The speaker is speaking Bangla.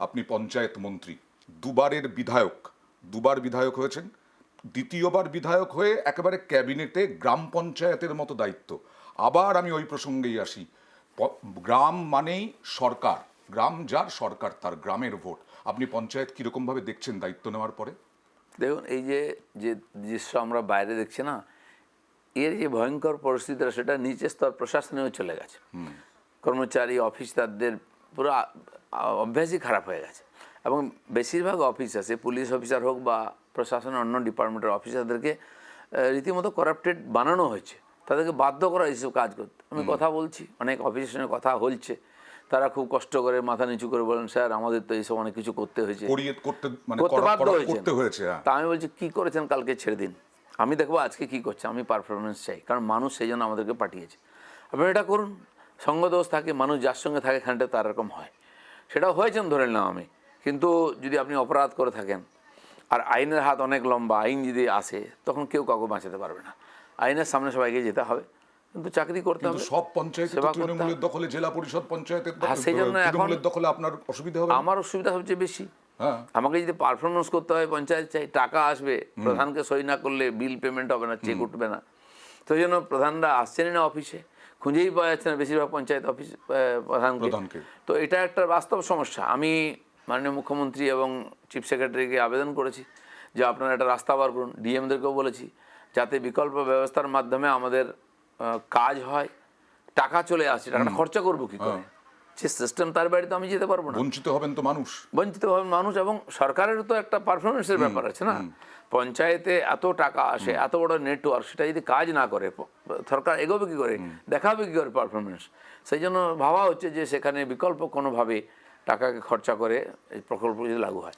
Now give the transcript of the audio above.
আপনি পঞ্চায়েত মন্ত্রী, দুবারের বিধায়ক, দুবার বিধায়ক হয়েছেন, দ্বিতীয়বার বিধায়ক হয়ে একেবারে ক্যাবিনেটে গ্রাম পঞ্চায়েতের মতো দায়িত্ব। আবার আমি ওই প্রসঙ্গেই আসি, গ্রাম মানেই সরকার, গ্রাম যার সরকার তার, গ্রামের ভোট। আপনি পঞ্চায়েত কীরকমভাবে দেখছেন দায়িত্ব নেওয়ার পরে? দেখুন, এই যে যে দৃশ্য আমরা বাইরে দেখছি না, এর যে ভয়ঙ্কর পরিস্থিতিটা সেটা নিচের স্তর প্রশাসনেও চলে গেছে। কর্মচারী অফিসারদের পুরো অভ্যাসই খারাপ হয়ে গেছে, এবং বেশিরভাগ অফিস আছে, পুলিশ অফিসার হোক বা প্রশাসনের অন্য ডিপার্টমেন্টের অফিসারদেরকে রীতিমতো করাপ্টেড বানানো হয়েছে, তাদেরকে বাধ্য করা এইসব কাজ করতে। আমি কথা বলছি, অনেক অফিসের সঙ্গে কথা হচ্ছে, তারা খুব কষ্ট করে মাথা নিচু করে বলেন, স্যার আমাদের তো এইসব অনেক কিছু করতে হয়েছে, করতে বাধ্য হয়েছে। তা আমি বলছি, কী করেছেন কালকে ছেড়ে দিন, আমি দেখবো আজকে কী করছে। আমি পারফরমেন্স চাই, কারণ মানুষ সেই জন্য আমাদেরকে পাঠিয়েছে। আপনারা এটা করুন। সঙ্গদোষ থাকে, মানুষ যার সঙ্গে থাকে খানিকটা তার এরকম হয়, সেটাও হয়েছেন ধরে নিলাম আমি। কিন্তু যদি আপনি অপরাধ করে থাকেন, আর আইনের হাত অনেক লম্বা, আইন যদি আসে তখন কেউ কাউকে বাঁচাতে পারবে না, আইনের সামনে সবাইকে যেতে হবে, কিন্তু চাকরি করতে হবে। সব পঞ্চায়েত তৃণমূলের দখলে, জেলা পরিষদ পঞ্চায়েতের সেই জন্য তৃণমূলের দখলে, আপনার অসুবিধা হবে? আমার অসুবিধা সবচেয়ে বেশি। আমাকে যদি পারফরমেন্স করতে হয়, পঞ্চায়েত চাই, টাকা আসবে, প্রধানকে সই না করলে বিল পেমেন্ট হবে না, চেক উঠবে না। তো এই জন্য প্রধানরা আসছেনই না অফিসে, খুঁজেই পাওয়া যাচ্ছে না বেশিরভাগ পঞ্চায়েত অফিস প্রধানকে। তো এটা একটা বাস্তব সমস্যা। আমি মাননীয় মুখ্যমন্ত্রী এবং চিফ সেক্রেটারিকে আবেদন করেছি যে আপনারা একটা রাস্তা বার করুন। ডিএমদেরকেও বলেছি যাতে বিকল্প ব্যবস্থার মাধ্যমে আমাদের কাজ হয়, টাকা চলে আসে, টাকাটা খরচা করবো কী করে, যে সিস্টেম তার বাড়িতে আমি যেতে পারবো না। বঞ্চিত হবেন তো মানুষ, বঞ্চিত হবেন মানুষ, এবং সরকারেরও তো একটা পারফরমেন্সের ব্যাপার আছে না। পঞ্চায়েতে এত টাকা আসে, এত বড় নেটওয়ার্ক, সেটা যদি কাজ না করে সরকার এগোবে কী করে, দেখাবে কী করে পারফরমেন্স? সেই জন্য ভাবা হচ্ছে যে সেখানে বিকল্প কোনোভাবে টাকাকে খরচা করে এই প্রকল্প যদি লাগু হয়।